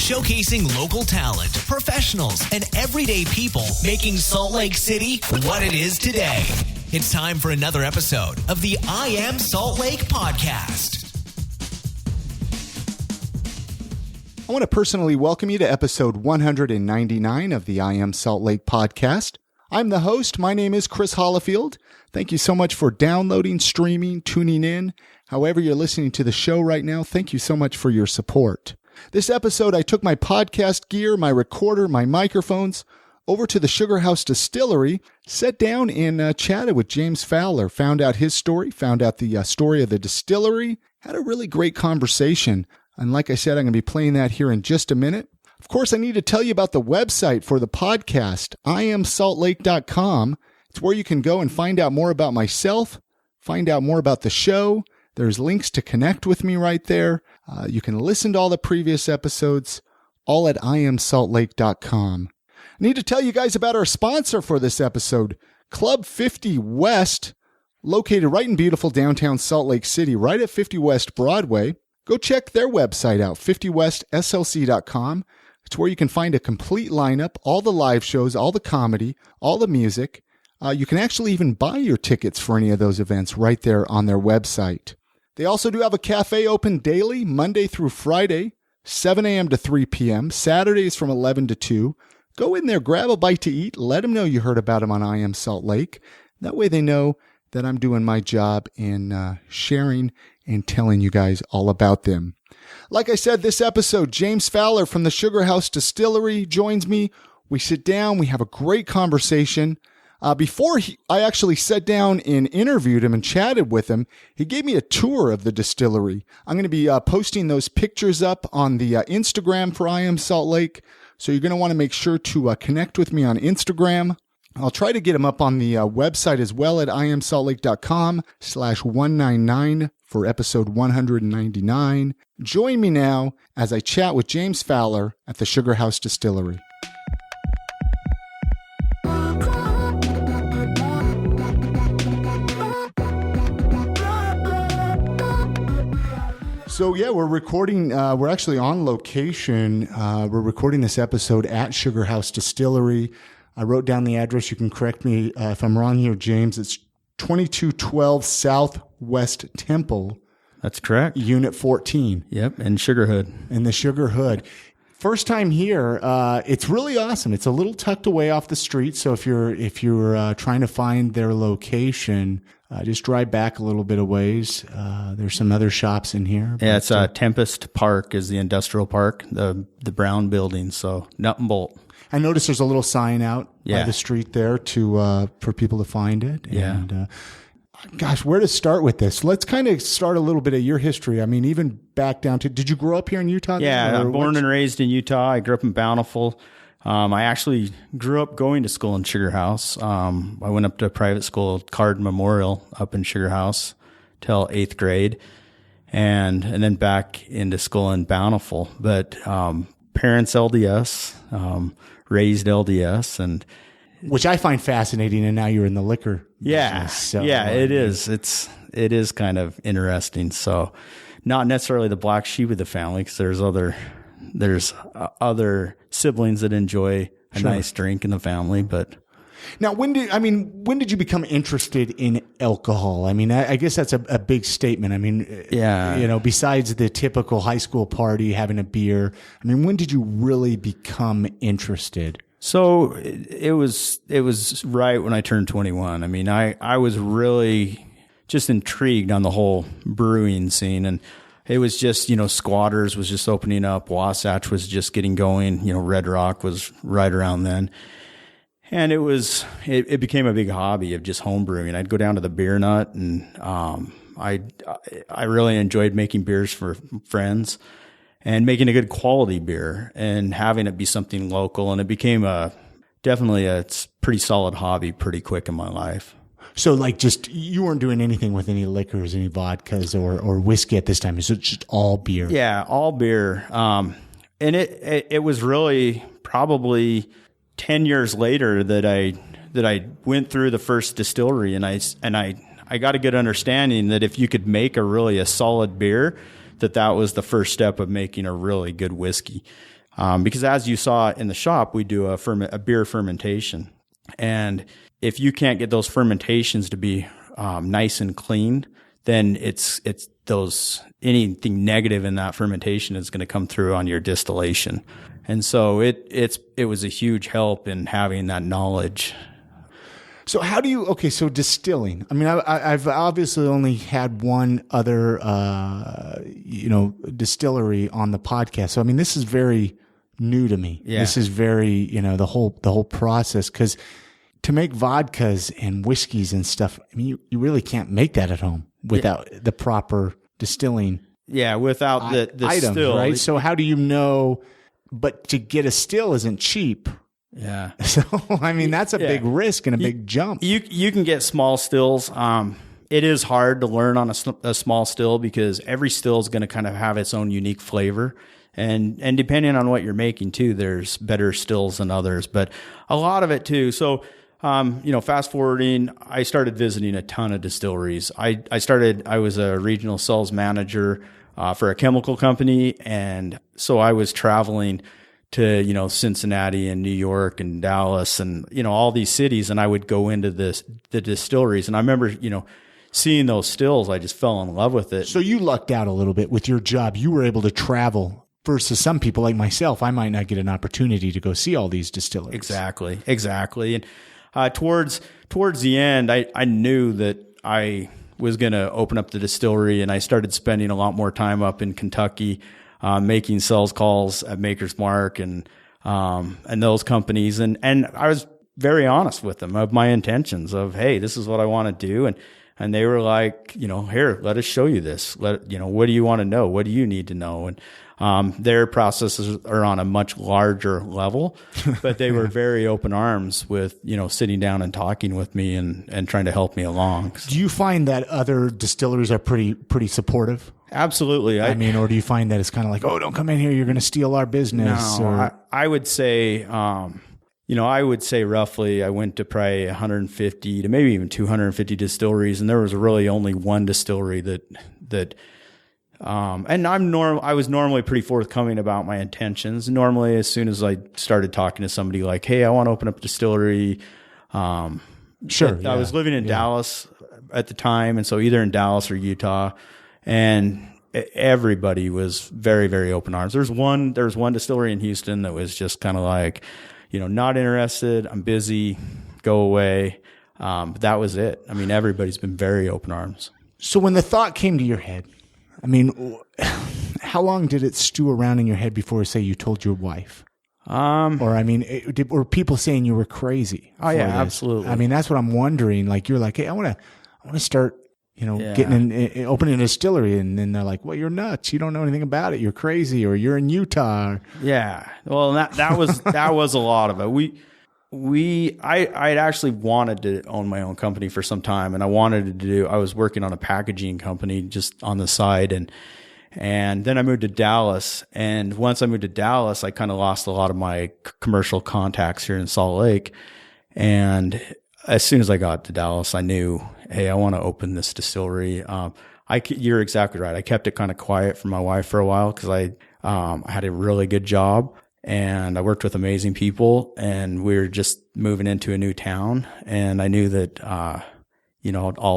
showcasing local talent, professionals, and everyday people making Salt Lake City what it is today. It's time for another episode of the I Am Salt Lake podcast. I want to personally welcome you to episode 199 of the I Am Salt Lake podcast. I'm the host. My name is Chris Hollifield. Thank you so much for downloading, streaming, tuning in. However you're listening to the show right now, thank you so much for your support. This episode, I took my podcast gear, my recorder, my microphones over to the Sugarhouse Distillery, sat down and chatted with James Fowler, found out his story, found out the story of the distillery, had a really great conversation. And like I said, I'm going to be playing that here in just a minute. Of course, I need to tell you about the website for the podcast, iamsaltlake.com. It's where you can go and find out more about myself, find out more about the show. There's links to connect with me right there. You can listen to all the previous episodes, all at iamsaltlake.com. I need to tell you guys about our sponsor for this episode, Club 50 West, located right in beautiful downtown Salt Lake City, right at 50 West Broadway. Go check their website out, 50westslc.com. It's where you can find a complete lineup, all the live shows, all the comedy, all the music. You can actually even buy your tickets for any of those events right there on their website. They also do have a cafe open daily, Monday through Friday, 7 a.m. to 3 p.m., Saturdays from 11 to 2. Go in there, grab a bite to eat, let them know you heard about them on I Am Salt Lake. That way they know that I'm doing my job in sharing and telling you guys all about them. Like I said, this episode, James Fowler from the Sugarhouse Distillery joins me. We sit down, we have a great conversation. Before I actually sat down and interviewed him and chatted with him, he gave me a tour of the distillery. I'm going to be posting those pictures up on the Instagram for I Am Salt Lake. So you're going to want to make sure to connect with me on Instagram. I'll try to get them up on the website as well at iamsaltlake.com/199 for episode 199. Join me now as I chat with James Fowler at the Sugarhouse Distillery. So yeah, we're recording, we're actually on location. We're recording this episode at Sugarhouse Distillery. I wrote down the address. You can correct me if I'm wrong here, James. It's 2212 Southwest Temple. That's correct. Unit 14. Yep, in Sugar Hood. In the Sugar Hood. First time here. It's really awesome. It's a little tucked away off the street. So if you're trying to find their location, just drive back a little bit of ways. There's some other shops in here. Yeah, it's Tempest Park is the industrial park, the brown building. So nut and bolt. I noticed there's a little sign out by the street there for people to find it. Yeah. And, gosh, where to start with this? Let's kind of start a little bit of your history. I mean, even back down to, did you grow up here in Utah? Yeah, I'm born and raised in Utah. I grew up in Bountiful. I actually grew up going to school in Sugarhouse. I went up to private school, Card Memorial, up in Sugarhouse till 8th grade, and then back into school in Bountiful. But parents LDS, raised LDS, and which I find fascinating. And now you're in the liquor business. So, it is. It is kind of interesting. So, not necessarily the black sheep of the family, because there's other siblings that enjoy a nice drink in the family. But now, when did you become interested in alcohol? I mean, I guess that's a big statement. I mean, besides the typical high school party, having a beer, I mean, when did you really become interested? So it was right when I turned 21. I mean, I was really just intrigued on the whole brewing scene, and it was just, Squatters was just opening up. Wasatch was just getting going. Red Rock was right around then. And it became a big hobby of just home brewing. I'd go down to the Beer Nut, and I really enjoyed making beers for friends and making a good quality beer and having it be something local. And it became definitely a pretty solid hobby pretty quick in my life. So you weren't doing anything with any liquors, any vodkas or whiskey at this time. Is it just all beer? Yeah, all beer. And it was really probably 10 years later that I went through the first distillery, and I got a good understanding that if you could make a solid beer, that was the first step of making a really good whiskey. Because as you saw in the shop, we do a beer fermentation. And if you can't get those fermentations to be nice and clean, then it's anything negative in that fermentation is going to come through on your distillation. And so it was a huge help in having that knowledge. So how do you, so distilling, I mean, I've obviously only had one other, distillery on the podcast. So, I mean, this is very new to me. Yeah. This is very, the whole process. 'Cause to make vodkas and whiskeys and stuff, I mean, you really can't make that at home without the proper distilling. Yeah. Without the items, still. right? So how do you know, but to get a still isn't cheap. Yeah. So, I mean, that's a big risk and a big jump. You can get small stills. It is hard to learn on a small still because every still is going to kind of have its own unique flavor. And depending on what you're making too, there's better stills than others, but a lot of it too. So, fast forwarding, I started visiting a ton of distilleries. I was a regional sales manager, for a chemical company. And so I was traveling to, Cincinnati and New York and Dallas and, all these cities. And I would go into the distilleries. And I remember, seeing those stills, I just fell in love with it. So you lucked out a little bit with your job. You were able to travel versus some people like myself. I might not get an opportunity to go see all these distilleries. Exactly. And towards the end, I knew that I was going to open up the distillery, and I started spending a lot more time up in Kentucky, making sales calls at Maker's Mark and those companies. And I was very honest with them of my intentions of, hey, this is what I want to do. And they were like, here, let us show you this. What do you want to know? What do you need to know? And their processes are on a much larger level, but they were very open arms with, sitting down and talking with me and trying to help me along. Do you find that other distilleries are pretty supportive? Absolutely. I mean, or do you find that it's kind of like, oh, don't come in here, you're going to steal our business? No, I would say, roughly I went to probably 150 to maybe even 250 distilleries, and there was really only one distillery that and I was normally pretty forthcoming about my intentions. Normally, as soon as I started talking to somebody like, hey, I want to open up a distillery. Sure. I was living in Dallas at the time. And so either in Dallas or Utah, and everybody was very, very open arms. There was one distillery in Houston that was just kind of like, not interested. I'm busy, go away. But that was it. I mean, everybody's been very open arms. So when the thought came to your head, I mean, how long did it stew around in your head before, say, you told your wife? Or I mean, were people saying you were crazy? Oh yeah, this? absolutely. I mean, that's what I'm wondering. Like, you're like, hey, I want to start, getting opening a distillery, and then they're like, well, you're nuts. You don't know anything about it. You're crazy, or you're in Utah. Yeah. Well, that was a lot of it. I'd actually wanted to own my own company for some time, and I was working on a packaging company just on the side, and then I moved to Dallas. And once I moved to Dallas, I kind of lost a lot of my commercial contacts here in Salt Lake. And as soon as I got to Dallas, I knew, hey, I want to open this distillery. You're exactly right. I kept it kind of quiet from my wife for a while because I had a really good job. And I worked with amazing people, and we were just moving into a new town. And I knew that, all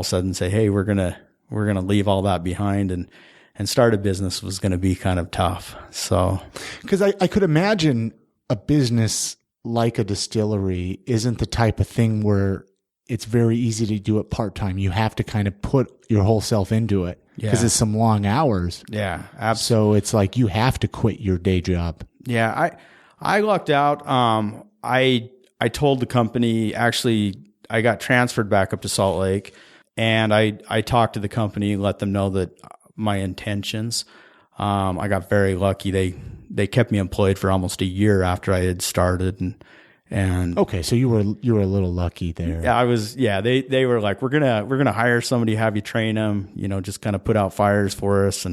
of a sudden say, hey, we're going to leave all that behind and start a business was going to be kind of tough. So, because I could imagine a business like a distillery isn't the type of thing where it's very easy to do it part-time. You have to kind of put your whole self into it because it's some long hours. Yeah, absolutely. So it's like you have to quit your day job. Yeah, I lucked out. I told the company, actually, I got transferred back up to Salt Lake, and I talked to the company, let them know that my intentions. I got very lucky. They kept me employed for almost a year after I had started, and okay, so you were a little lucky there. Yeah, I was. Yeah, they were like, we're gonna hire somebody, have you train them, just kind of put out fires for us,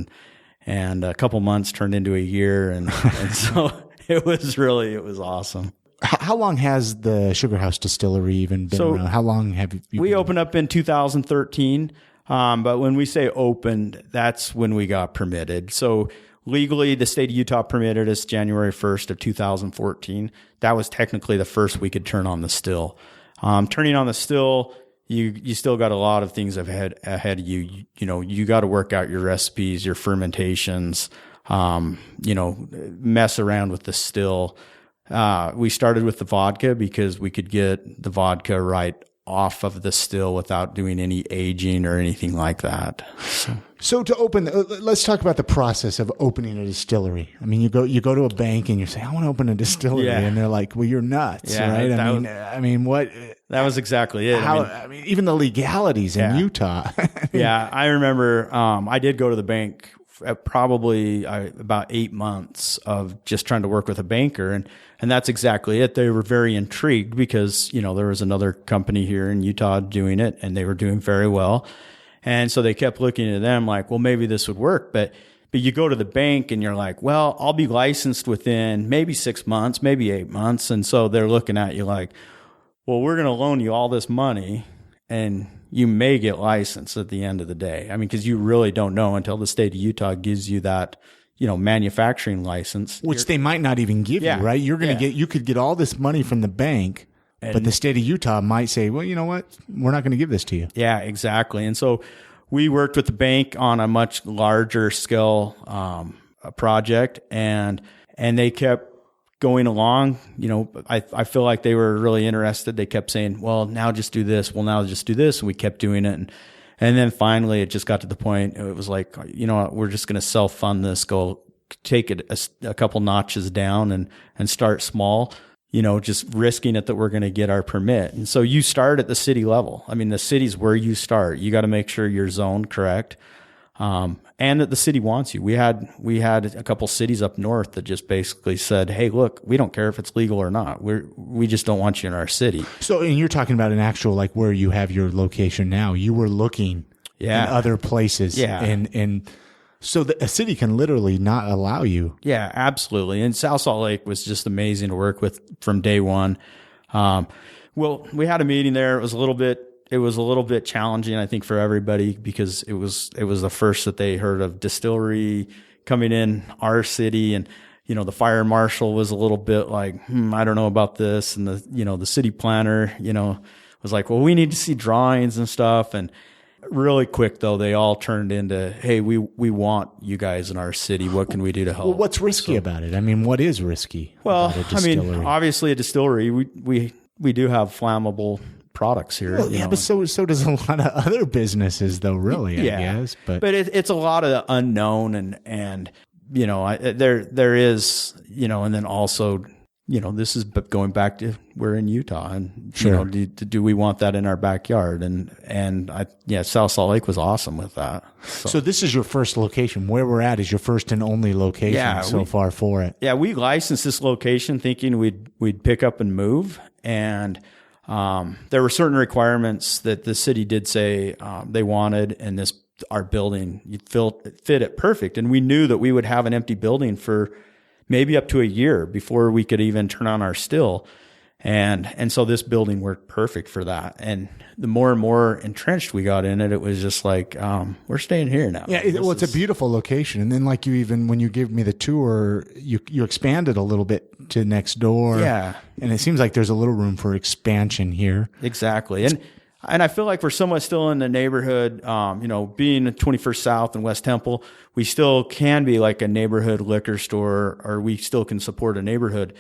and a couple months turned into a year, and so it was awesome. How long has the Sugarhouse Distillery even been around? How long have you? We opened up in 2013, but when we say opened, that's when we got permitted. So legally, the state of Utah permitted us January 1st of 2014. That was technically the first we could turn on the still. Turning on the still, you still got a lot of things ahead of you. You got to work out your recipes, your fermentations, mess around with the still. We started with the vodka because we could get the vodka right off of the still without doing any aging or anything like that. So to open, let's talk about the process of opening a distillery. I mean, you go to a bank and you say, I want to open a distillery. Yeah. And they're like, well, you're nuts, right? I mean, what? That was exactly it. I mean, even the legalities in Utah. Yeah. I remember, I did go to the bank probably about 8 months of just trying to work with a banker. And that's exactly it. They were very intrigued because, there was another company here in Utah doing it and they were doing very well. And so they kept looking at them like, well, maybe this would work. But you go to the bank and you're like, well, I'll be licensed within maybe 6 months, maybe 8 months. And so they're looking at you like, well, we're going to loan you all this money and you may get licensed at the end of the day. I mean, because you really don't know until the state of Utah gives you that, manufacturing license. Which they might not even give you, right? You're going to you could get all this money from the bank, but the state of Utah might say, well, you know what? We're not going to give this to you. Yeah, exactly. And so we worked with the bank on a much larger scale project, and they kept going along. I feel like they were really interested. They kept saying, well, now just do this. Well, now just do this. And we kept doing it. And then finally it just got to the point, it was like, we're just going to self-fund this, go take it a couple notches down and start small, just risking it that we're going to get our permit. And so you start at the city level. I mean, the city's where you start. You got to make sure you're zoned correct. And that the city wants you. We had a couple cities up north that just basically said, hey, look, we don't care if it's legal or not. We just don't want you in our city. So, and you're talking about an actual, like where you have your location now. You were looking in other places. Yeah. And so a city can literally not allow you. Yeah, absolutely. And South Salt Lake was just amazing to work with from day one. Well, we had a meeting there. It was a little bit challenging, I think, for everybody because it was the first that they heard of distillery coming in our city. And, the fire marshal was a little bit like, I don't know about this. And the city planner, was like, well, we need to see drawings and stuff. And really quick though, they all turned into, hey, we want you guys in our city. What can we do to help? Well, what's risky about it? I mean, what is risky? Well, I mean, obviously a distillery, we do have flammable products here. Well, but so does a lot of other businesses, though. Really, I guess. But it's a lot of the unknown, and there is, and then also, this is going back to we're in Utah, and sure. Do we want that in our backyard? And South Salt Lake was awesome with that. So this is your first location. Where we're at is your first and only location so far for it. Yeah, we licensed this location thinking we'd pick up and move, and there were certain requirements that the city did say they wanted, and our building fit it perfect. And we knew that we would have an empty building for maybe up to a year before we could even turn on our still. And so this building worked perfect for that. And the more and more entrenched we got in it, it was just like, we're staying here now. Yeah, it's a beautiful location. And then like when you gave me the tour, you expanded a little bit to next door. Yeah. And it seems like there's a little room for expansion here. Exactly. And I feel like we're somewhat still in the neighborhood, being 21st South and West Temple, we still can be like a neighborhood liquor store, or we still can support a neighborhood.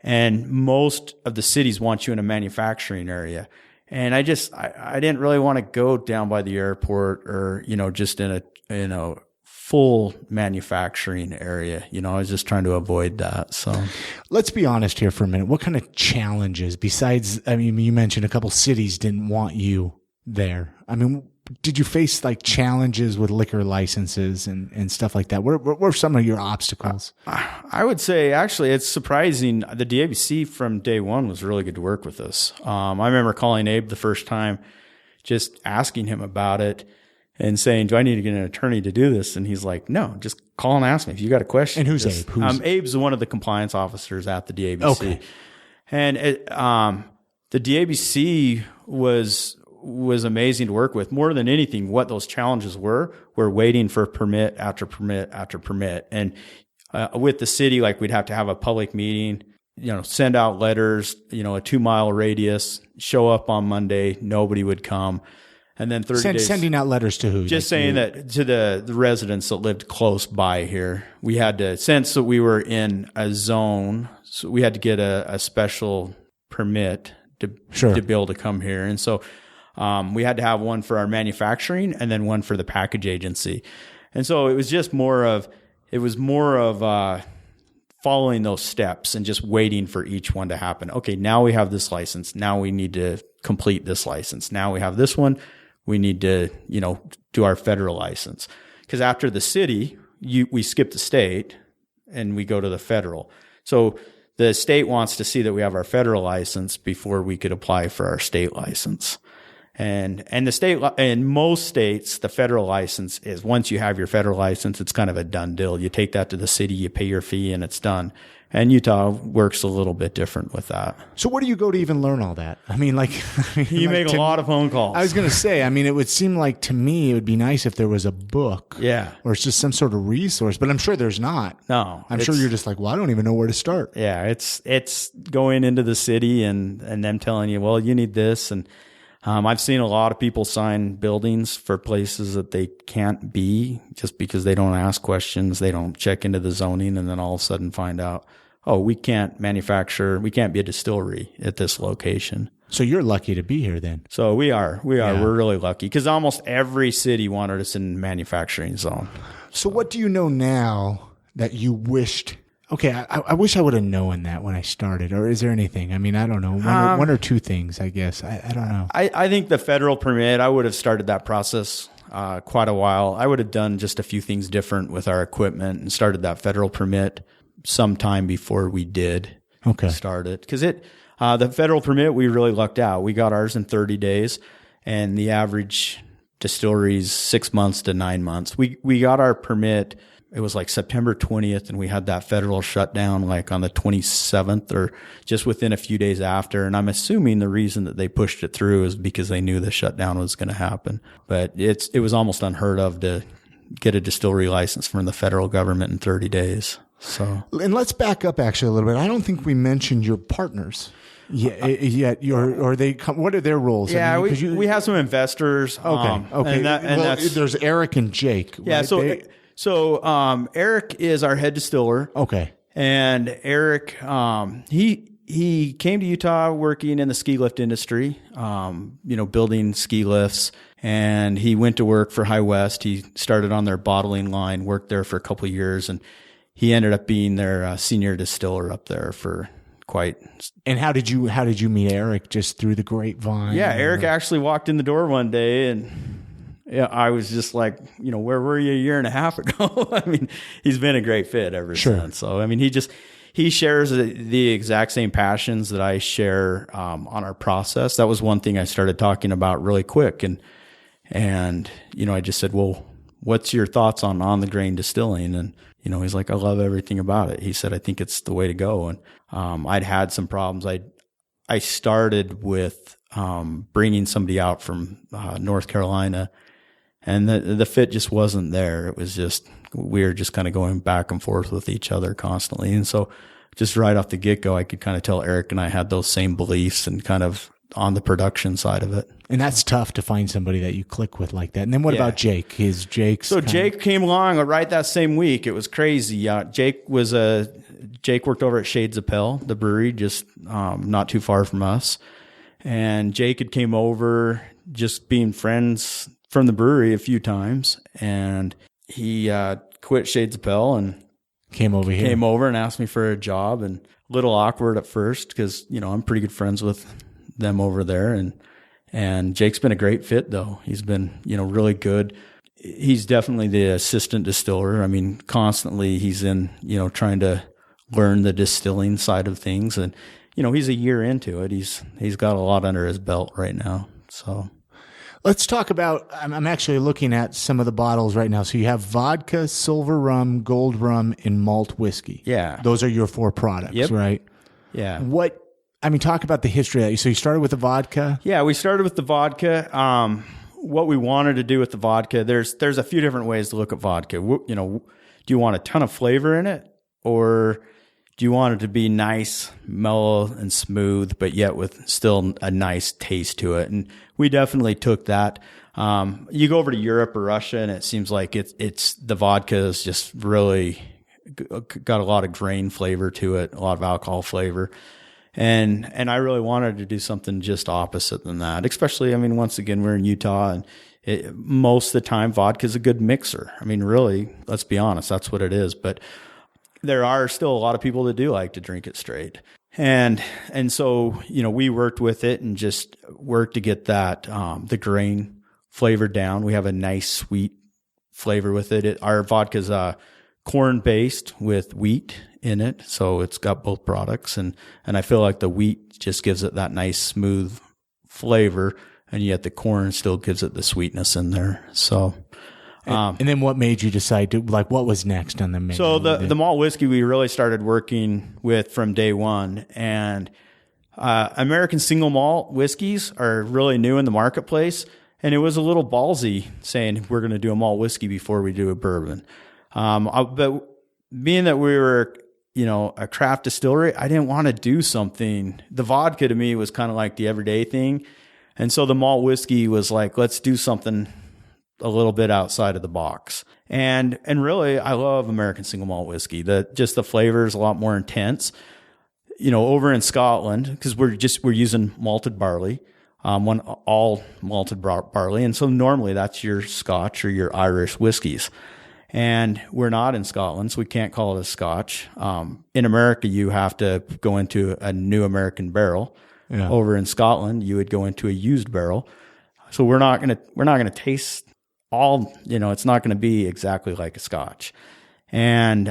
And most of the cities want you in a manufacturing area. And I didn't really want to go down by the airport or, just in a full manufacturing area. I was just trying to avoid that. So let's be honest here for a minute. What kind of challenges besides, you mentioned a couple cities didn't want you there. Did you face like challenges with liquor licenses and stuff like that? What were some of your obstacles? I would say actually it's surprising. The DABC from day one was really good to work with us. I remember calling Abe the first time, just asking him about it and saying, do I need to get an attorney to do this? And he's like, no, just call and ask me if you got a question. And who's Abe? Abe's one of the compliance officers at the DABC. Okay. And the DABC was was amazing to work with. More than anything, what those challenges were waiting for permit after permit after permit. And with the city, like we'd have to have a public meeting, send out letters, a 2-mile radius, show up on Monday, nobody would come. And then 30 days. Sending out letters to who? Just saying that to the residents that lived close by here. We had to, since that we were in a zone, so we had to get a special permit to be able to come here. And so we had to have one for our manufacturing and then one for the package agency. And so it was just more of following those steps and just waiting for each one to happen. Okay, now we have this license. Now we need to complete this license. Now we have this one. We need to, do our federal license. Because after the city, we skip the state and we go to the federal. So the state wants to see that we have our federal license before we could apply for our state license. And the state, in most states, the federal license is, once you have your federal license, it's kind of a done deal. You take that to the city, you pay your fee, and it's done. And Utah works a little bit different with that. So where do you go to even learn all that? You make a lot of phone calls. I was going to say, it would seem like to me it would be nice if there was a book. Yeah. Or it's just some sort of resource, but I'm sure there's not. No. I'm sure you're just like, well, I don't even know where to start. Yeah. It's going into the city and them telling you, well, you need this. And I've seen a lot of people sign buildings for places that they can't be just because they don't ask questions. They don't check into the zoning and then all of a sudden find out, oh, we can't be a distillery at this location. So you're lucky to be here then. So we are. Yeah. We're really lucky because almost every city wanted us in manufacturing zone. So what do you know now that you wished? Okay, I wish I would have known that when I started. Or is there anything? I don't know. One or two things, I guess. I don't know. I think the federal permit, I would have started that process quite a while. I would have done just a few things different with our equipment and started that federal permit sometime before we did start it. Because the federal permit, we really lucked out. We got ours in 30 days, and the average distillery is 6 months to 9 months. We got our permit. It was like September 20th, and we had that federal shutdown like on the 27th or just within a few days after. And I'm assuming the reason that they pushed it through is because they knew the shutdown was going to happen. But it was almost unheard of to get a distillery license from the federal government in 30 days. So, and let's back up actually a little bit. I don't think we mentioned your partners. What are their roles? Yeah, we have some investors. Okay. There's Eric and Jake. Yeah. Right? So Eric is our head distiller. Okay. And Eric, he came to Utah working in the ski lift industry, building ski lifts. And he went to work for High West. He started on their bottling line, worked there for a couple of years, and he ended up being their senior distiller up there for quite. And how did you meet Eric? Just through the grapevine? Yeah, Eric actually walked in the door one day, and I was just like, where were you a year and a half ago? He's been a great fit ever since. So he shares the exact same passions that I share on our process. That was one thing I started talking about really quick, and I just said, well, what's your thoughts on the grain distilling? And he's like, I love everything about it. He said, I think it's the way to go. And I'd had some problems. I started with bringing somebody out from North Carolina, and the fit just wasn't there. It was just, we were just kind of going back and forth with each other constantly. And so just right off the get-go, I could kind of tell Eric and I had those same beliefs and kind of on the production side of it. And that's tough to find somebody that you click with like that. And then what about Jake? Jake came along right that same week. It was crazy. Jake worked over at Shades of Pale, the brewery, just not too far from us. And Jake had came over just being friends from the brewery a few times. And he quit Shades of Pale and came over and asked me for a job. And a little awkward at first because, I'm pretty good friends with them over there. And Jake's been a great fit though. He's been, really good. He's definitely the assistant distiller. Constantly he's in, trying to learn the distilling side of things. And, he's a year into it. He's got a lot under his belt right now. So let's talk about, I'm actually looking at some of the bottles right now. So you have vodka, silver rum, gold rum, and malt whiskey. Yeah. Those are your four products, right? Yeah. I mean, talk about the history of that. So you started with the vodka? Yeah, we started with the vodka. What we wanted to do with the vodka, there's a few different ways to look at vodka. Do you want a ton of flavor in it, or do you want it to be nice, mellow, and smooth, but yet with still a nice taste to it? And we definitely took that. You go over to Europe or Russia, and it seems like it's the vodka is just really got a lot of grain flavor to it, a lot of alcohol flavor. And I really wanted to do something just opposite than that, especially, I mean, once again, we're in Utah, and most of the time vodka is a good mixer. I mean, really, let's be honest, that's what it is. But there are still a lot of people that do like to drink it straight. And so, we worked with it and just worked to get that, the grain flavor down. We have a nice sweet flavor with it. Our vodka's, corn based with wheat in it. So it's got both products. And I feel like the wheat just gives it that nice smooth flavor. And yet the corn still gives it the sweetness in there. So, and then what made you decide to, like, what was next on the menu? So the malt whiskey we really started working with from day one. And American single malt whiskeys are really new in the marketplace. And it was a little ballsy saying we're going to do a malt whiskey before we do a bourbon. But being that we were, a craft distillery, I didn't want to do something. The vodka to me was kind of like the everyday thing. And so the malt whiskey was like, let's do something a little bit outside of the box. And really, I love American single malt whiskey. Just the flavor is a lot more intense. Over in Scotland, because we're using malted barley, all malted barley. And so normally that's your Scotch or your Irish whiskeys. And we're not in Scotland, so we can't call it a Scotch. In America, you have to go into a new American barrel. Yeah. Over in Scotland, you would go into a used barrel. So we're not gonna taste all. It's not going to be exactly like a Scotch. And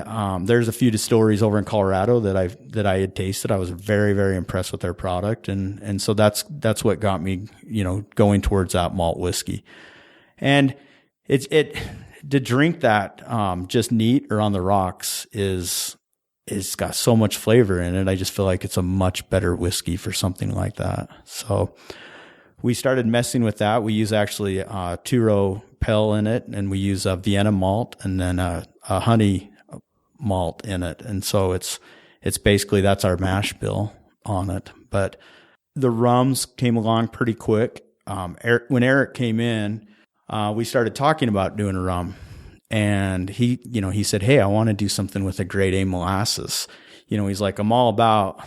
there's a few distilleries over in Colorado that I had tasted. I was very, very impressed with their product, and so that's what got me going towards that malt whiskey. And to drink that just neat or on the rocks is got so much flavor in it. I just feel like it's a much better whiskey for something like that. So we started messing with that. We use actually a 2-row Pale in it, and we use a Vienna malt and then a honey malt in it. And so it's basically, that's our mash bill on it. But the rums came along pretty quick. When Eric came in, we started talking about doing a rum, and he said, "Hey, I want to do something with a grade A molasses." He's like, "I'm all about,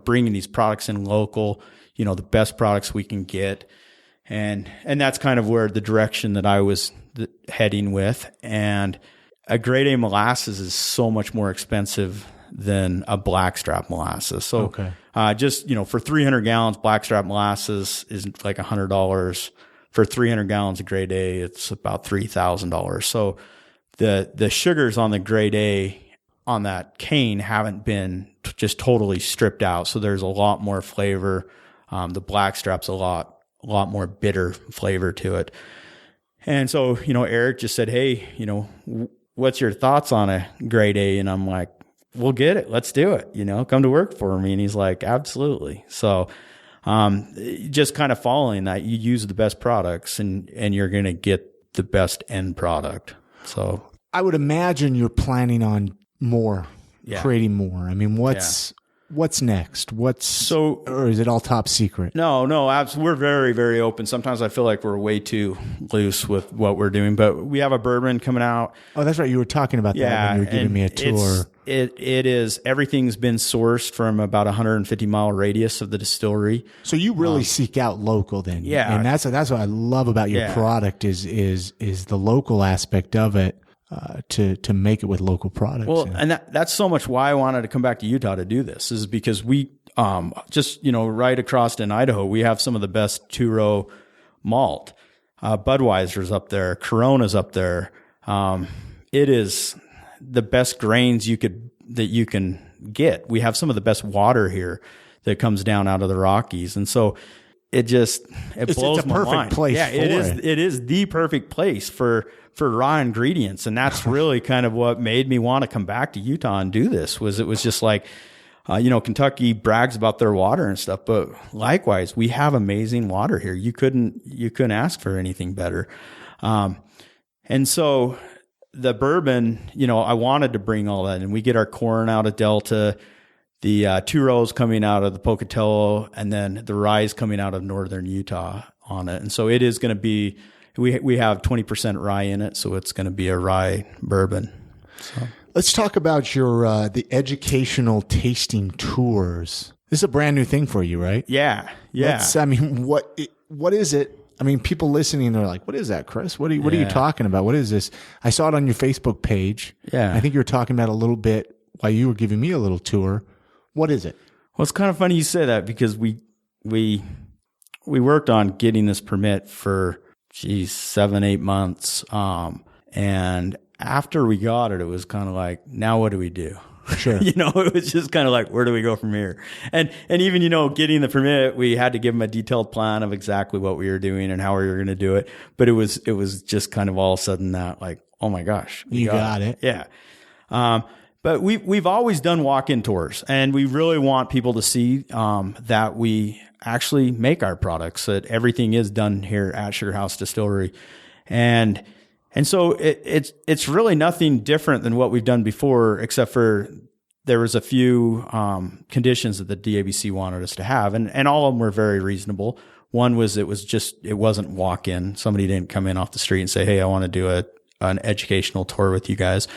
bringing these products in local, the best products we can get." And that's kind of where the direction that I was heading with. And a grade A molasses is so much more expensive than a blackstrap molasses. So, just, for 300 gallons, blackstrap molasses is like $100. For 300 gallons of grade A, it's about $3,000. So the sugars on the grade A on that cane haven't been just totally stripped out. So there's a lot more flavor. The blackstrap's a lot more bitter flavor to it. And so, Eric just said, "Hey, what's your thoughts on a grade A?" And I'm like, "We'll get it. Let's do it. Come to work for me." And he's like, "Absolutely." So, just kind of following that, you use the best products and you're going to get the best end product. So I would imagine you're planning on more, creating more. I mean, what's next? Or is it all top secret? No, we're very, very open. Sometimes I feel like we're way too loose with what we're doing, but we have a bourbon coming out. Oh, that's right. You were talking about that when you were giving me a tour. It is, everything's been sourced from about 150-mile radius of the distillery. So you really seek out local then. Yeah. And that's what I love about your product is the local aspect of it. To make it with local products. Well, and that's so much why I wanted to come back to Utah to do this, is because we, just, right across in Idaho, we have some of the best 2-row malt. Budweiser's up there. Corona's up there. It is the best grains that you can get. We have some of the best water here that comes down out of the Rockies. And so it blows my mind. It's a perfect place for it. It is the perfect place for raw ingredients. And that's really kind of what made me want to come back to Utah and do this. It was just like, Kentucky brags about their water and stuff, but likewise, we have amazing water here. You couldn't ask for anything better. And so the bourbon, I wanted to bring all that, and we get our corn out of Delta, the two rows coming out of the Pocatello, and then the rye coming out of northern Utah on it. And so it is going to be, we have 20% rye in it, so it's going to be a rye bourbon. So. Let's talk about your the educational tasting tours. This is a brand new thing for you, right? Yeah. What is it? I mean, people listening, they're like, "What is that, Chris? What are you talking about? What is this?" I saw it on your Facebook page. Yeah, I think you were talking about a little bit while you were giving me a little tour. What is it? Well, it's kind of funny you say that because we worked on getting this permit for 7-8 months, and after we got it, it was kind of like, now what do we do? Sure. It was just kind of like, where do we go from here? And even, getting the permit, we had to give them a detailed plan of exactly what we were doing and how we were going to do it. But it was just kind of all of a sudden that like, oh my gosh. You got it. Yeah. But we've always done walk-in tours, and we really want people to see, that we actually make our products, that everything is done here at Sugarhouse Distillery. And so it's really nothing different than what we've done before, except for there was a few conditions that the DABC wanted us to have, and all of them were very reasonable. One was it wasn't walk-in. Somebody didn't come in off the street and say, "Hey, I want to do an educational tour with you guys."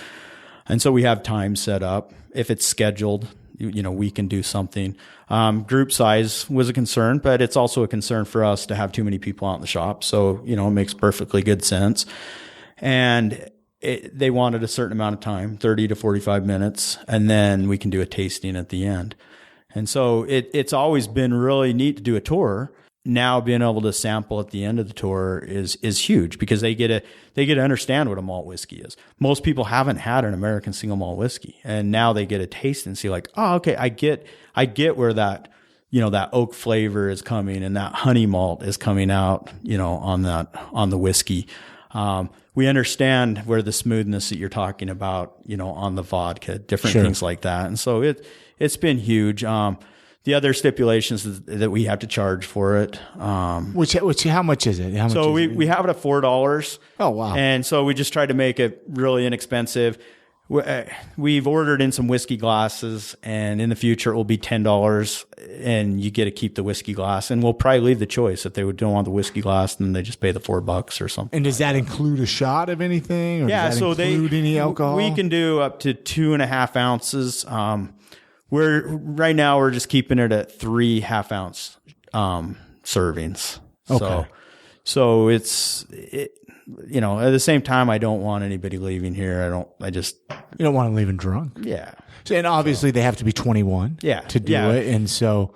And so we have time set up. If it's scheduled, we can do something. Group size was a concern, but it's also a concern for us to have too many people out in the shop. So, it makes perfectly good sense. And they wanted a certain amount of time, 30 to 45 minutes, and then we can do a tasting at the end. And so it's always been really neat to do a tour. Now being able to sample at the end of the tour is huge because they get to understand what a malt whiskey is. Most people haven't had an American single malt whiskey, and now they get a taste and see like, oh, okay, I get where that, that oak flavor is coming and that honey malt is coming out, on the whiskey. We understand where the smoothness that you're talking about, on the vodka, different things like that. And so it's been huge. The other stipulations is that we have to charge for it. Which how much is it? We have it at $4. Oh, wow. And so we just tried to make it really inexpensive. We've ordered in some whiskey glasses, and in the future it will be $10, and you get to keep the whiskey glass. And we'll probably leave the choice. If they don't want the whiskey glass, then they just pay the $4 or something. And does that include a shot of anything? Or does that include any alcohol? We can do up to 2.5 ounces. Right now we're just keeping it at 3 half-ounce servings. Okay. So it's at the same time, I don't want anybody leaving here. You don't want them leaving drunk. Yeah. And obviously they have to be 21 to do it. And so,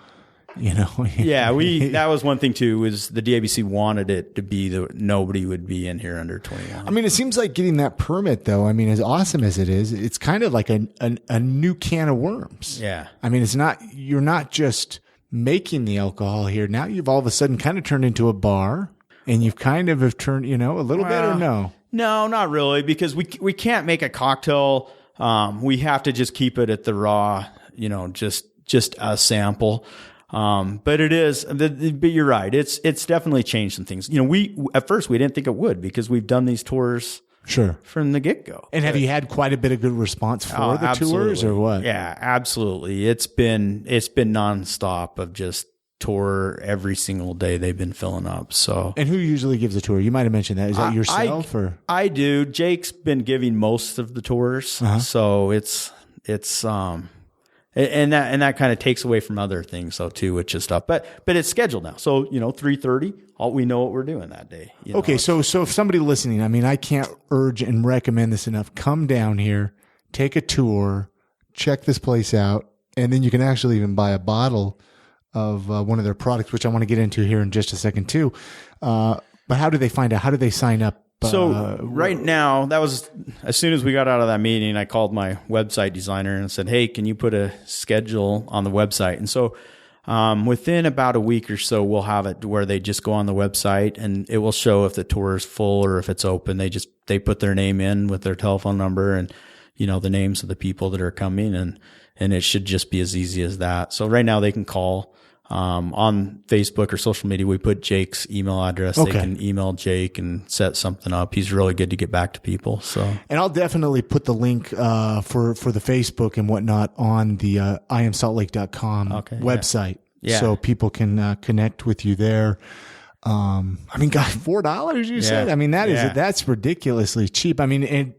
that was one thing too, was the DABC wanted it to be nobody would be in here under 21. I mean, it seems like getting that permit though, I mean, as awesome as it is, it's kind of like a new can of worms. Yeah. I mean, you're not just making the alcohol here. Now you've all of a sudden kind of turned into a bar. And you've kind of have turned, a little bit or no? No, not really, because we can't make a cocktail. We have to just keep it at the raw, just a sample. But it is, but you're right. It's definitely changed some things. At first we didn't think it would because we've done these tours from the get-go. And have you had quite a bit of good response for the tours or what? Yeah, absolutely. It's been nonstop of just tour every single day. They've been filling up. So, and who usually gives the tour? You might have mentioned that. Is that yourself or? I do. Jake's been giving most of the tours. Uh-huh. So it's and that kind of takes away from other things though too, which is stuff. But it's scheduled now. So 3:30. We know what we're doing that day. Okay. So if somebody listening, I mean, I can't urge and recommend this enough. Come down here, take a tour, check this place out, and then you can actually even buy a bottle of one of their products, which I want to get into here in just a second too. But how do they find out? How do they sign up? So right now, that was as soon as we got out of that meeting, I called my website designer and said, "Hey, can you put a schedule on the website?" And so within about a week or so, we'll have it where they just go on the website and it will show if the tour is full or if it's open. They put their name in with their telephone number and the names of the people that are coming, and it should just be as easy as that. So right now they can call. On Facebook or social media, we put Jake's email address. Okay. They can email Jake and set something up. He's really good to get back to people. So, and I'll definitely put the link for the Facebook and whatnot on the IamSaltLake.com website, so people can connect with you there. I mean, God, $4 you said? I mean, that's ridiculously cheap. I mean,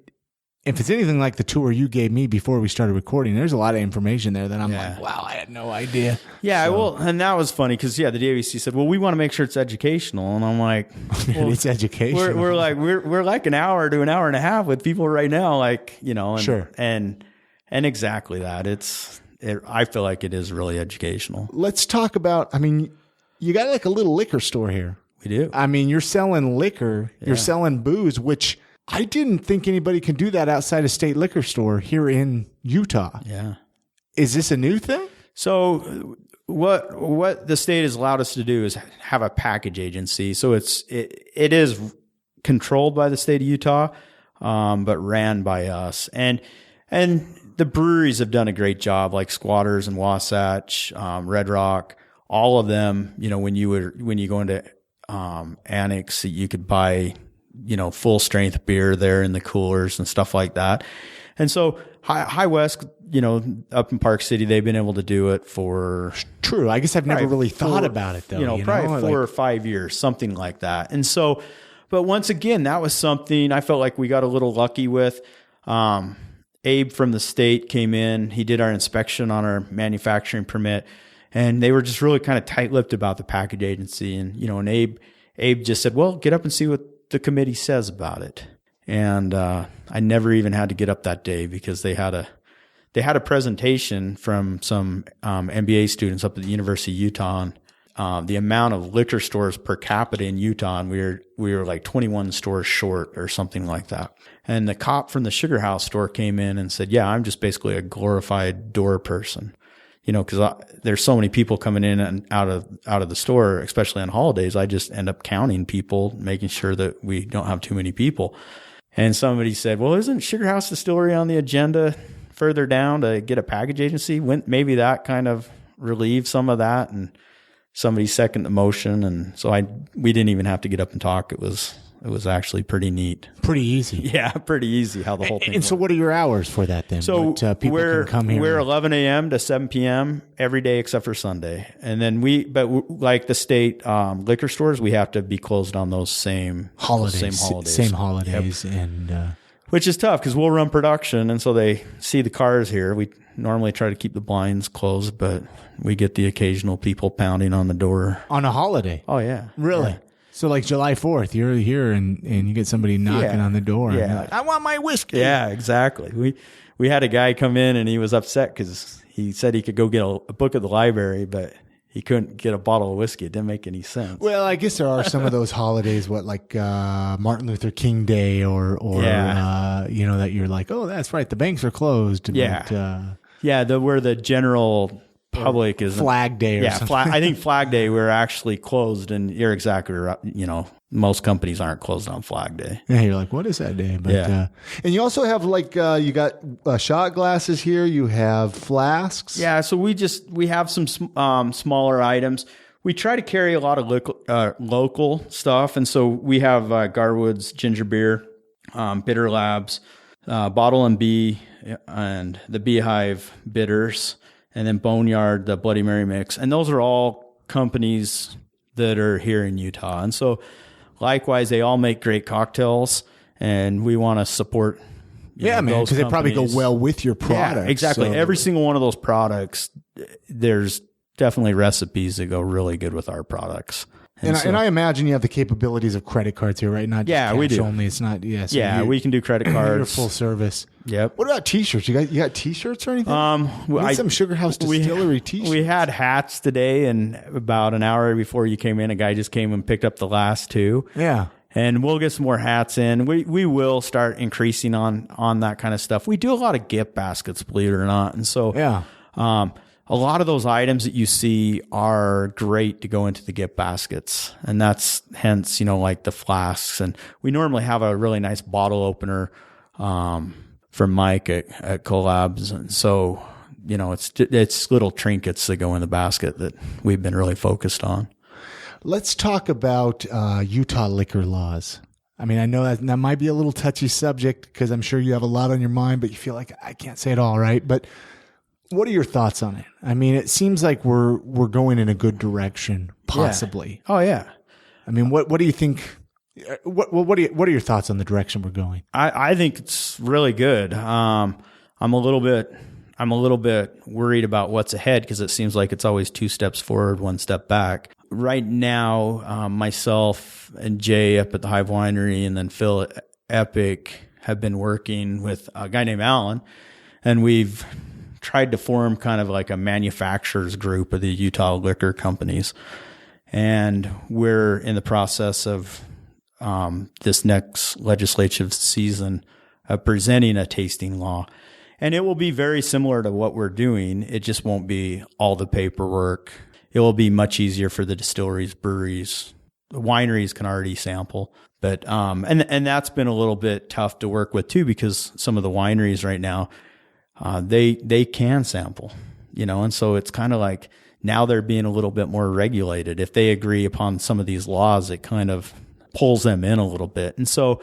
if it's anything like the tour you gave me before we started recording, there's a lot of information there that I'm like, wow, I had no idea. Yeah, well, and that was funny because, the DAVC said, well, we want to make sure it's educational. And I'm like, well, it's educational. We're like an hour to an hour and a half with people right now, like, and, sure. And exactly that. I feel like it is really educational. Let's talk about, I mean, you got like a little liquor store here. We do. I mean, you're selling liquor, you're selling booze, which I didn't think anybody can do that outside a state liquor store here in Utah. Yeah. Is this a new thing? So what the state has allowed us to do is have a package agency. So it is controlled by the state of Utah, but ran by us. And the breweries have done a great job, like Squatters and Wasatch, Red Rock, all of them, when you go into Annex, you could buy full strength beer there in the coolers and stuff like that. And so High West, up in Park City, they've been able to do it for. True. I guess I've never really thought about it though. Probably 4 or 5 years, something like that. And so, but once again, that was something I felt like we got a little lucky with. Abe from the state came in, he did our inspection on our manufacturing permit, and they were just really kind of tight-lipped about the package agency. And, and Abe just said, well, get up and see what the committee says about it. And I never even had to get up that day because they had a presentation from some MBA students up at the University of Utah on the amount of liquor stores per capita in Utah, and we were like 21 stores short or something like that. And the cop from the Sugarhouse store came in and said, yeah, I'm just basically a glorified door person. Because there's so many people coming in and out of the store, especially on holidays. I just end up counting people, making sure that we don't have too many people. And somebody said, well, isn't Sugarhouse Distillery on the agenda further down to get a package agency? Maybe that kind of relieved some of that. And somebody seconded the motion. And so we didn't even have to get up and talk. It was actually pretty neat. Pretty easy. Yeah, pretty easy how the whole thing worked. So what are your hours for that then? So people can come here. We're 11 a.m. to 7 p.m. every day except for Sunday. And then like the state liquor stores, we have to be closed on those same holidays. Yep. And which is tough because we'll run production, and so they see the cars here. We normally try to keep the blinds closed, but we get the occasional people pounding on the door. On a holiday? Oh, yeah. Really? Yeah. So like July 4th, you're here and you get somebody knocking on the door. Yeah. And you're like, I want my whiskey. Yeah, exactly. We had a guy come in and he was upset because he said he could go get a book at the library, but he couldn't get a bottle of whiskey. It didn't make any sense. Well, I guess there are some of those holidays, like Martin Luther King Day or that you're like, oh, that's right, the banks are closed. Yeah. But, where the general public is Flag Day or something. I think Flag Day we're actually closed, and you're exactly right. Most companies aren't closed on Flag Day. Yeah, you're like, what is that day? But and you also have you got shot glasses here. You have flasks. Yeah, so we have some smaller items. We try to carry a lot of local stuff, and so we have Garwood's ginger beer, Bitter Labs, Bottle and Bee, and the Beehive bitters. And then Boneyard, the Bloody Mary mix. And those are all companies that are here in Utah. And so likewise, they all make great cocktails, and we want to support because they probably go well with your product. Yeah, exactly. So every single one of those products, there's definitely recipes that go really good with our products. And I imagine you have the capabilities of credit cards here, right? Not just cash we do. Only. It's not. We can do credit cards. You're full service. Yep. What about T-shirts? You got T-shirts or anything? Some Sugarhouse Distillery T-shirts. We had hats today, and about an hour before you came in, a guy just came and picked up the last two. Yeah. And we'll get some more hats in. We will start increasing on that kind of stuff. We do a lot of gift baskets, believe it or not, and so a lot of those items that you see are great to go into the gift baskets. And that's hence, like the flasks. And we normally have a really nice bottle opener from Mike at Collabs. And so it's little trinkets that go in the basket that we've been really focused on. Let's talk about Utah liquor laws. I mean, I know that might be a little touchy subject because I'm sure you have a lot on your mind, but you feel like I can't say it all, right? But what are your thoughts on it? I mean, it seems like we're going in a good direction, possibly. Yeah. Oh yeah. I mean, what do you think? What are your thoughts on the direction we're going? I think it's really good. I'm a little bit worried about what's ahead because it seems like it's always 2 steps forward, 1 step back. Right now, myself and Jay up at the Hive Winery and then Phil at Epic have been working with a guy named Alan, and we've tried to form kind of like a manufacturers group of the Utah liquor companies. And we're in the process of this next legislative season of presenting a tasting law. And it will be very similar to what we're doing. It just won't be all the paperwork. It will be much easier for the distilleries, breweries. The wineries can already sample. But and that's been a little bit tough to work with too, because some of the wineries right now, they can sample, and so it's kind of like now they're being a little bit more regulated. If they agree upon some of these laws, it kind of pulls them in a little bit. And so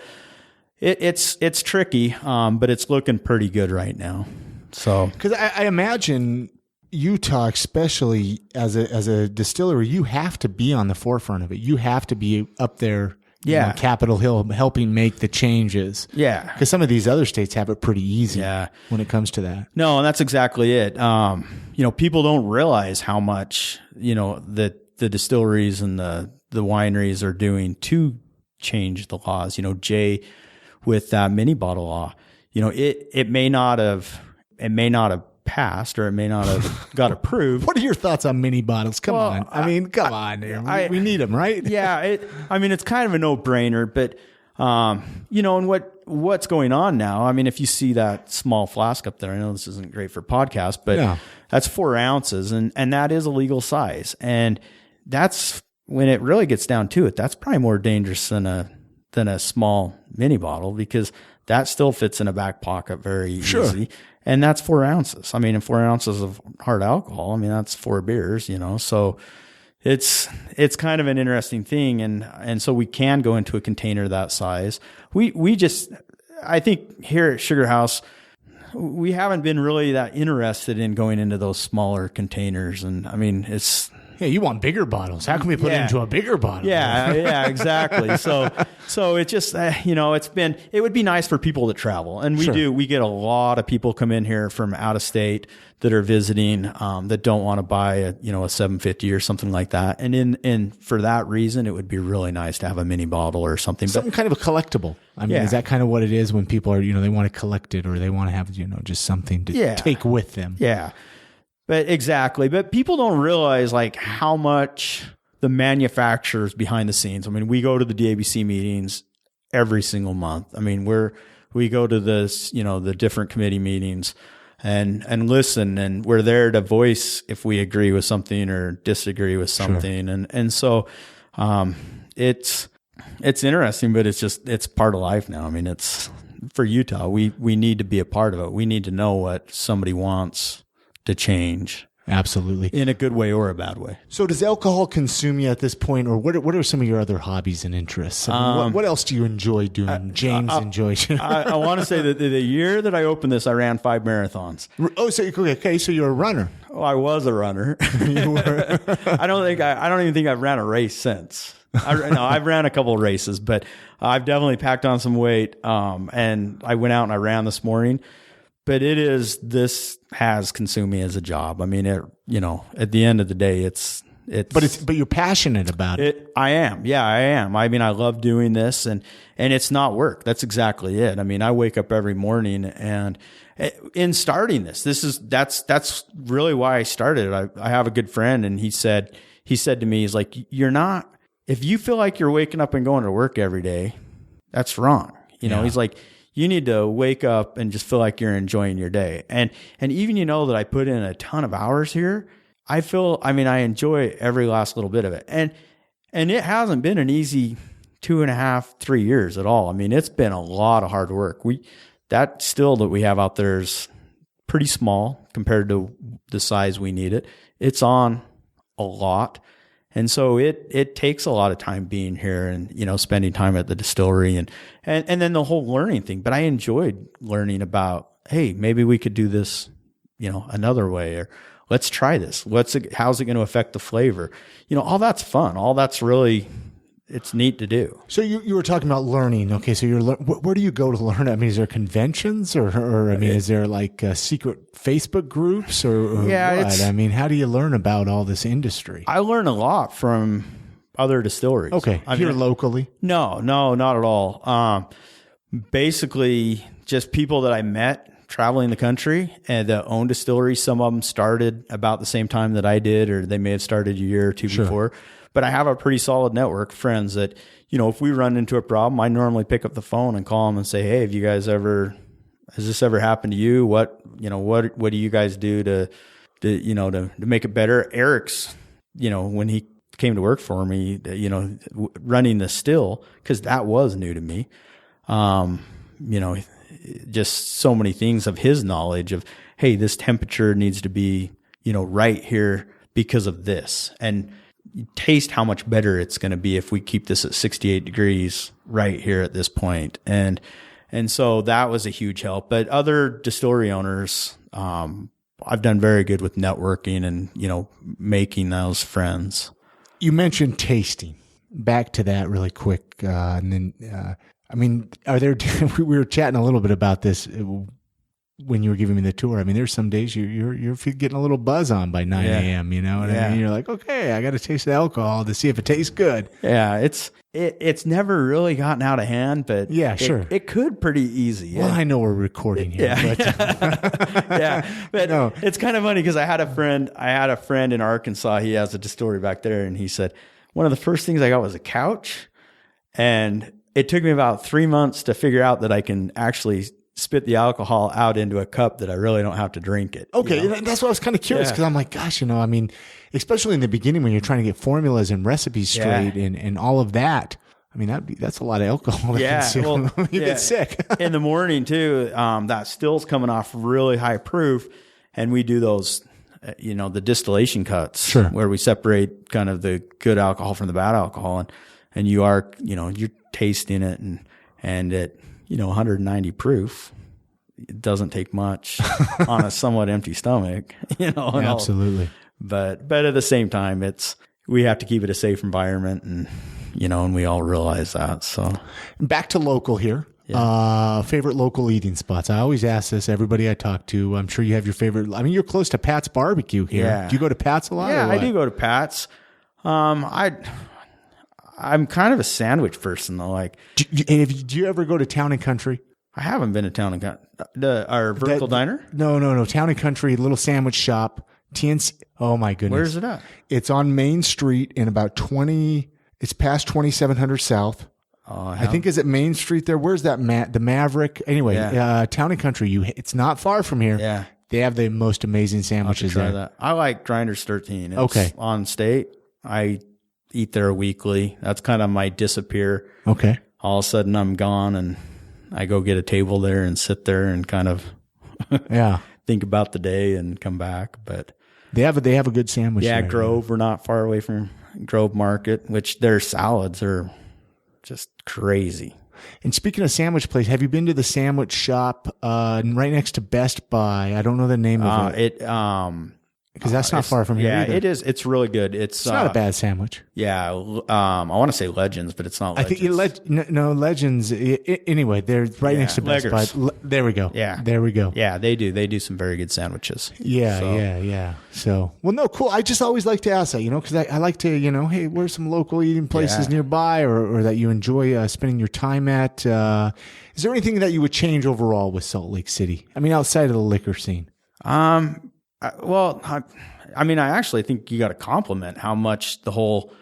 it's tricky, but it's looking pretty good right now. So, because I imagine Utah, especially as a distillery, you have to be on the forefront of it. You have to be up there, on Capitol Hill, helping make the changes. Yeah, because some of these other states have it pretty easy. Yeah. When it comes to that. No, and that's exactly it. People don't realize how much that the distilleries and the wineries are doing to change the laws. Jay, with that mini bottle law, it may not have passed, or it may not have got approved. What are your thoughts on mini bottles? Come on. I mean, come on. We need them, right? Yeah. It's kind of a no-brainer, but, and what's going on now, I mean, if you see that small flask up there, I know this isn't great for podcast, but that's 4 ounces and that is a legal size. And that's when it really gets down to it. That's probably more dangerous than a small mini bottle, because that still fits in a back pocket very easy. And that's 4 ounces. I mean, and 4 ounces of hard alcohol, that's 4 beers, so it's kind of an interesting thing. And so we can go into a container that size. I think here at Sugarhouse, we haven't been really that interested in going into those smaller containers. And yeah, you want bigger bottles. How can we put it into a bigger bottle? Yeah, exactly. So it just, it would be nice for people to travel. And we get a lot of people come in here from out of state that are visiting, that don't want to buy a 750 or something like that. And for that reason, it would be really nice to have a mini bottle or something. Something kind of a collectible. Is that kind of what it is when people are, they want to collect it, or they want to have, just something to take with them? Yeah. But exactly. But people don't realize like how much the manufacturers behind the scenes. We go to the DABC meetings every single month. We go to this, the different committee meetings and listen, and we're there to voice if we agree with something or disagree with something. Sure. And so, it's interesting, but it's part of life now. It's for Utah. We need to be a part of it. We need to know what somebody wants to change. Absolutely. In a good way or a bad way. So does alcohol consume you at this point, or what are some of your other hobbies and interests? What else do you enjoy doing? James enjoys. I want to say that the year that I opened this, I ran 5 marathons. Oh, so you're a runner. Oh, I was a runner. You were. I don't even think I've ran a race since. I've ran a couple of races, but I've definitely packed on some weight. And I went out and I ran this morning. But this has consumed me as a job. At the end of the day, but you're passionate about it. I am. Yeah, I am. I love doing this, and it's not work. That's exactly it. I wake up every morning, and in starting that's really why I started it. I have a good friend, and he said to me, he's like, if you feel like you're waking up and going to work every day, that's wrong. He's like, you need to wake up and just feel like you're enjoying your day. And even that I put in a ton of hours here, I enjoy every last little bit of it. And it hasn't been an easy 2.5, 3 years at all. It's been a lot of hard work. That still that we have out there is pretty small compared to the size we need it. It's on a lot. And so it takes a lot of time being here and, spending time at the distillery and then the whole learning thing. But I enjoyed learning about, hey, maybe we could do this, another way, or let's try this. How's it going to affect the flavor? All that's fun. All that's really, it's neat to do. So you were talking about learning. Okay. So where do you go to learn? I mean, is there conventions or is there like secret Facebook groups or what? I mean, how do you learn about all this industry? I learn a lot from other distilleries. Okay. Here locally? No, not at all. Basically just people that I met traveling the country and that own distilleries. Some of them started about the same time that I did, or they may have started a year or two before. But I have a pretty solid network of friends that, if we run into a problem, I normally pick up the phone and call them and say, hey, has this ever happened to you? What do you guys do to make it better? Eric's, when he came to work for me, running the still, cause that was new to me. Just so many things of his knowledge of, hey, this temperature needs to be, right here because of this. And you taste how much better it's going to be if we keep this at 68 degrees right here at this point. And so that was a huge help. But other distillery owners, I've done very good with networking and, making those friends. You mentioned tasting. Back to that really quick. And then, are there, we were chatting a little bit about this when you were giving me the tour. I mean, there's some days you're getting a little buzz on by 9 a.m., you know what I mean? You're like, okay, I got to taste the alcohol to see if it tastes good. Yeah. It's never really gotten out of hand, but sure. It could pretty easy. Well, I know we're recording here. But but no. It's kind of funny because I had a friend in Arkansas. He has a distillery back there. And he said, one of the first things I got was a couch. And it took me about 3 months to figure out that I can actually spit the alcohol out into a cup that I really don't have to drink it. Okay. That's what I was kind of curious because I'm like, gosh, especially in the beginning when you're trying to get formulas and recipes straight and all of that. I mean, that's a lot of alcohol. You get sick. In the morning too, that still's coming off really high proof and we do those, the distillation cuts where we separate kind of the good alcohol from the bad alcohol and you are, you're tasting it and at, 190 proof, it doesn't take much on a somewhat empty stomach, Absolutely. But at the same time, we have to keep it a safe environment and, and we all realize that. So back to local here. Yeah. Favorite local eating spots. I always ask this everybody I talk to. I'm sure you have your favorite. I mean, you're close to Pat's Barbecue here. Yeah. Do you go to Pat's a lot? Yeah, I do go to Pat's. I'm kind of a sandwich person though. Like, do you ever go to Town and Country? I haven't been to Town and Country. Our vertical diner? No. Town and Country, little sandwich shop. TNC. Oh my goodness. Where's it at? It's on Main Street in about it's past 2700 South. I think is it Main Street there? Where's that the Maverick? Anyway, Town and Country. It's not far from here. Yeah. They have the most amazing sandwiches there. That. I like Grinders 13. It's on State. I eat there weekly. That's kind of my disappear. Okay. All of a sudden I'm gone and I go get a table there and sit there and kind of think about the day and come back. But they have a good sandwich. Yeah, there, Grove. We're not far away from Grove Market, which their salads are just crazy. And speaking of sandwich place, have you been to the sandwich shop right next to Best Buy? I don't know the name of it. Because that's not far from here either. It is. It's really good. It's not a bad sandwich. Yeah. I want to say Legends, but it's not Legends. I think Legends. Anyway, they're right next to Best Buy. There we go. Yeah. There we go. Yeah, they do. They do some very good sandwiches. Yeah. So, well, no, cool. I just always like to ask that, because I like to, hey, where's some local eating places nearby or that you enjoy spending your time at? Is there anything that you would change overall with Salt Lake City? I mean, outside of the liquor scene? I actually think you got to compliment how much the whole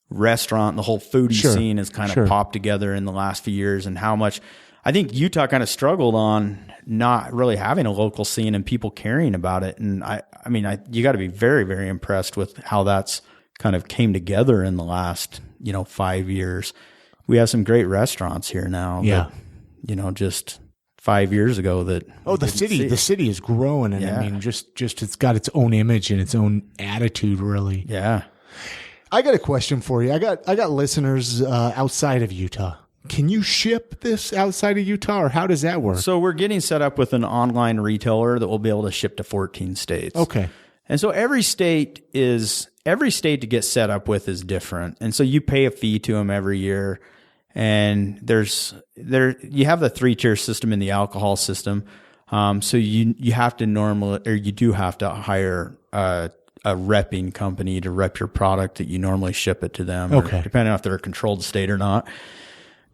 restaurant, the whole foodie scene has kind of popped together in the last few years and how much I think Utah kind of struggled on not really having a local scene and people caring about it. And you got to be very, very impressed with how that's kind of came together in the last, 5 years. We have some great restaurants here now. Yeah. That, just 5 years ago that. Oh, the city is growing, and I mean, just it's got its own image and its own attitude, really. Yeah. I got a question for you. I got listeners outside of Utah. Can you ship this outside of Utah, or how does that work? So we're getting set up with an online retailer that will be able to ship to 14 states. Okay. And so every state to get set up with is different. And so you pay a fee to them every year. And you have the 3-tier system in the alcohol system. So you have to you do have to hire a repping company to rep your product that you normally ship it to them. Okay. Depending on if they're a controlled state or not.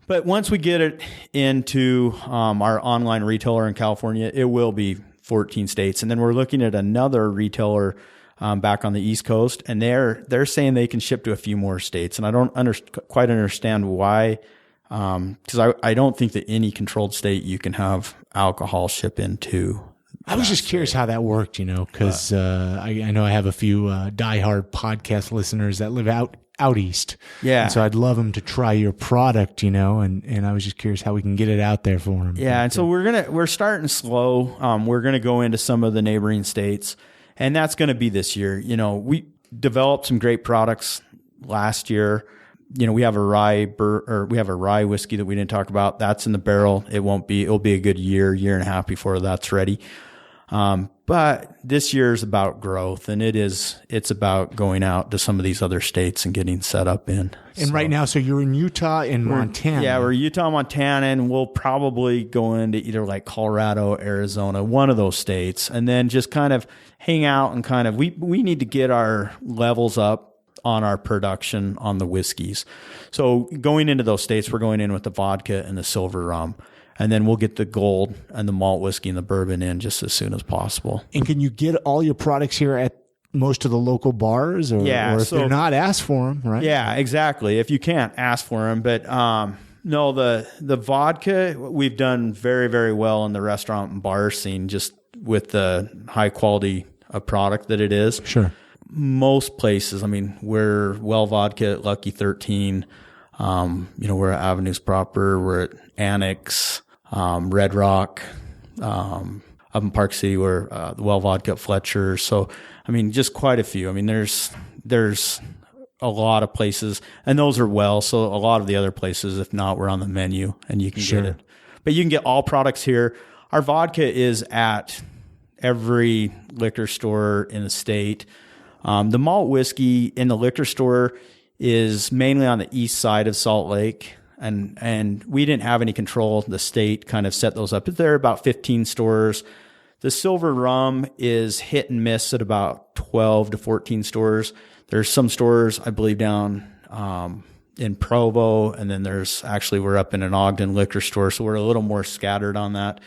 But once we get it into our online retailer in California, it will be 14 states. And then we're looking at another retailer back on the East Coast, and they're saying they can ship to a few more states. And I don't quite understand why, because I don't think that any controlled state you can have alcohol ship into. I was just curious how that worked, because I know I have a few diehard podcast listeners that live out east. Yeah. And so I'd love them to try your product, and I was just curious how we can get it out there for them. Yeah. And so we're starting slow. We're going to go into some of the neighboring states, and that's going to be this year. We developed some great products last year. We have a rye whiskey that we didn't talk about. That's in the barrel. It'll be a good year and a half before that's ready. But this year's about growth, and it's about going out to some of these other states and getting set up in. And right now, so you're in Utah and Montana. Yeah, we're Utah, Montana, and we'll probably go into either like Colorado, Arizona, one of those states, and then just kind of hang out and kind of, we need to get our levels up on our production on the whiskeys. So going into those states, we're going in with the vodka and the silver rum. And then we'll get the gold and the malt whiskey and the bourbon in just as soon as possible. And can you get all your products here at most of the local bars? Or if they're not, ask for them, right? Yeah, exactly. If you can't, ask for them. But no, the vodka, we've done very, very well in the restaurant and bar scene just with the high quality of product that it is. Sure. Most places, we're Well Vodka at Lucky 13. We're at Avenues Proper. We're at Annex. Red Rock, up in Park City, we're the Well Vodka at Fletcher. So, just quite a few. There's a lot of places, and those are well. So a lot of the other places, if not, we're on the menu, and you can get it. But you can get all products here. Our vodka is at every liquor store in the state. The malt whiskey in the liquor store is mainly on the east side of Salt Lake. And we didn't have any control. The state kind of set those up. There are about 15 stores. The silver rum is hit and miss at about 12 to 14 stores. There's some stores, I believe, down in Provo, and then we're up in an Ogden liquor store, so we're a little more scattered on that.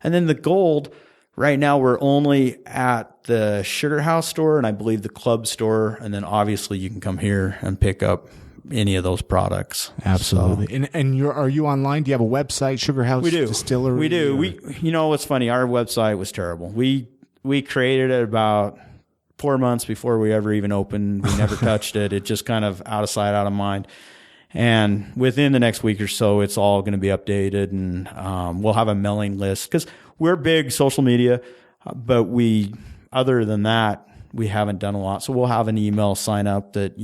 And then the gold, right now we're only at the Sugarhouse store and I believe the club store, and then obviously you can come here and pick up any of those products. Absolutely. So. And are you online? Do you have a website, Sugarhouse Distillery? We do. What's funny, our website was terrible. We created it about 4 months before we ever even opened. We never touched it. It just kind of out of sight, out of mind. And within the next week or so, it's all going to be updated, and we'll have a mailing list because we're big social media, but other than that, we haven't done a lot. So we'll have an email sign up that,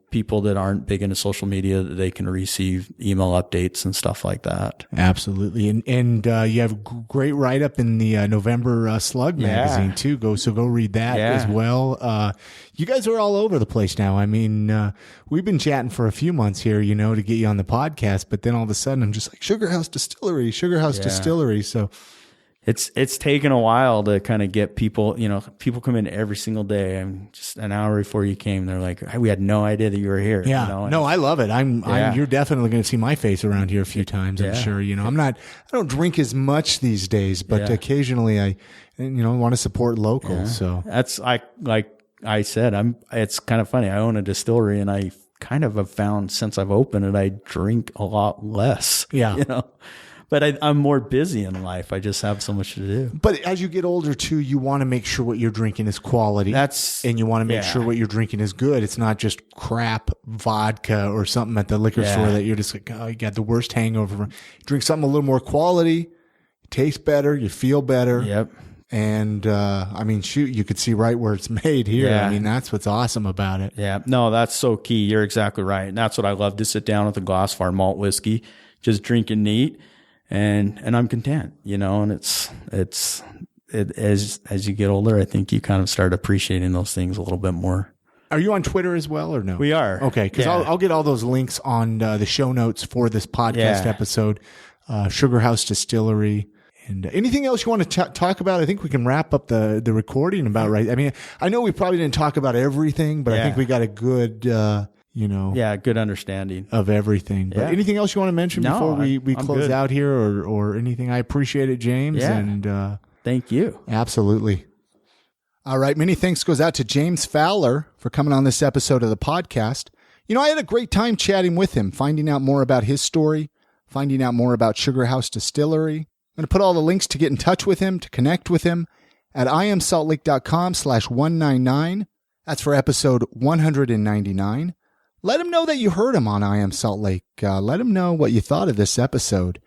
people that aren't big into social media, that they can receive email updates and stuff like that. Absolutely. And you have a great write up in the November Slug magazine too. Go read that as well. You guys are all over the place now. We've been chatting for a few months here, to get you on the podcast, but then all of a sudden I'm just like Sugarhouse Distillery. So It's taken a while to kind of get people, people come in every single day. Just an hour before you came, they're like, hey, we had no idea that you were here. Yeah. No, I love it. You're definitely going to see my face around here a few times, I'm sure. I don't drink as much these days, but occasionally I want to support local. Yeah. So that's like I said, it's kind of funny. I own a distillery, and I kind of have found since I've opened it, I drink a lot less. Yeah. But I'm more busy in life. I just have so much to do. But as you get older too, you want to make sure what you're drinking is quality. And you want to make sure what you're drinking is good. It's not just crap vodka or something at the liquor store that you're just like, oh, you got the worst hangover. Drink something a little more quality. tastes better, you feel better. Yep. And, I mean, shoot, you could see right where it's made here. Yeah. I mean, that's what's awesome about it. Yeah. No, that's so key. You're exactly right. And that's what I love, to sit down with a glass of our malt whiskey, just drinking neat, and I'm content, you know, and as you get older, I think you kind of start appreciating those things a little bit more. Are you on Twitter as well or no? We are. Okay. Because Yeah. I'll get all those links on the show notes for this podcast episode. Sugarhouse Distillery. And anything else you want to talk about? I think we can wrap up the recording about right. I mean, I know we probably didn't talk about everything, but I think we got a good, good understanding of everything. But anything else you want to mention before we close good. out here or anything? I appreciate it, James. Yeah. And thank you. Absolutely. All right. Many thanks goes out to James Fowler for coming on this episode of the podcast. You know, I had a great time chatting with him, finding out more about his story, finding out more about Sugarhouse Distillery. I'm going to put all the links to get in touch with him, to connect with him at iamsaltlake.com/199. That's for episode 199. Let him know that you heard him on I Am Salt Lake. Let him know what you thought of this episode.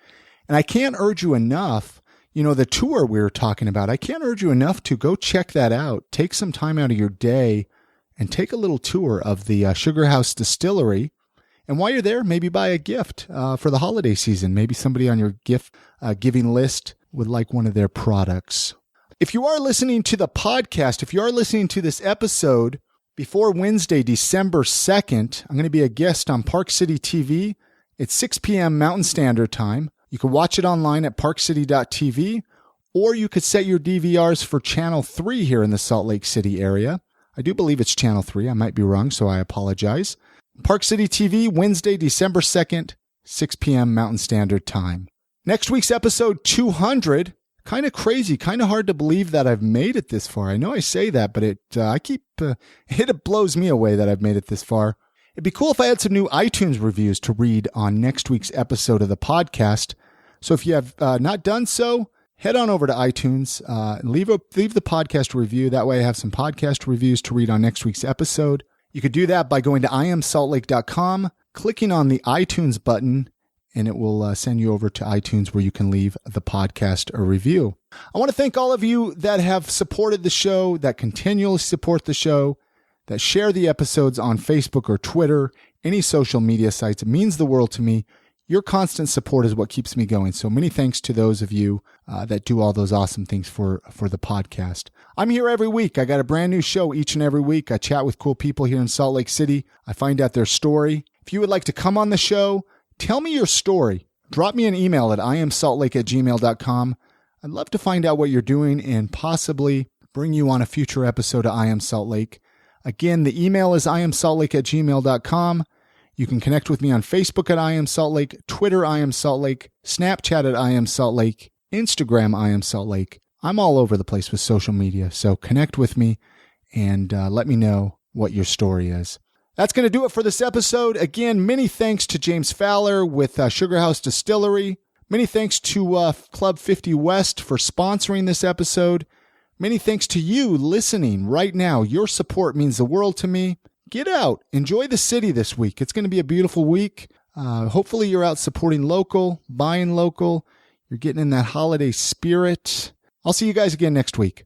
And I can't urge you enough, you know, the tour we were talking about, I can't urge you enough to go check that out. Take some time out of your day and take a little tour of the Sugarhouse Distillery. And while you're there, maybe buy a gift for the holiday season. Maybe somebody on your gift giving list would like one of their products. If you are listening to the podcast, if you are listening to this episode before Wednesday, December 2nd, I'm going to be a guest on Park City TV at 6 p.m. Mountain Standard Time. You can watch it online at parkcity.tv, or you could set your DVRs for Channel 3 here in the Salt Lake City area. I do believe it's Channel 3. I might be wrong, so I apologize. Park City TV, Wednesday, December 2nd, 6 p.m. Mountain Standard Time. Next week's episode 200. Kind of crazy, kind of hard to believe that I've made it this far. I know I say that, but it blows me away that I've made it this far. It'd be cool if I had some new iTunes reviews to read on next week's episode of the podcast. So if you have not done so, head on over to iTunes, leave the podcast review. That way I have some podcast reviews to read on next week's episode. You could do that by going to iamsaltlake.com, clicking on the iTunes button, and it will send you over to iTunes where you can leave the podcast a review. I want to thank all of you that have supported the show, that continually support the show, that share the episodes on Facebook or Twitter, any social media sites. It means the world to me. Your constant support is what keeps me going. So many thanks to those of you that do all those awesome things for the podcast. I'm here every week. I got a brand new show each and every week. I chat with cool people here in Salt Lake City. I find out their story. If you would like to come on the show, tell me your story. Drop me an email at iamsaltlake@gmail.com. I'd love to find out what you're doing and possibly bring you on a future episode of I Am Salt Lake. Again, the email is iamsaltlake@gmail.com. You can connect with me on Facebook at I Am Salt Lake, Twitter I Am Salt Lake, Snapchat at I Am Salt Lake, Instagram I Am Salt Lake. I'm all over the place with social media, so connect with me and let me know what your story is. That's going to do it for this episode. Again, many thanks to James Fowler with Sugarhouse Distillery. Many thanks to Club 50 West for sponsoring this episode. Many thanks to you listening right now. Your support means the world to me. Get out. Enjoy the city this week. It's going to be a beautiful week. Hopefully you're out supporting local, buying local. You're getting in that holiday spirit. I'll see you guys again next week.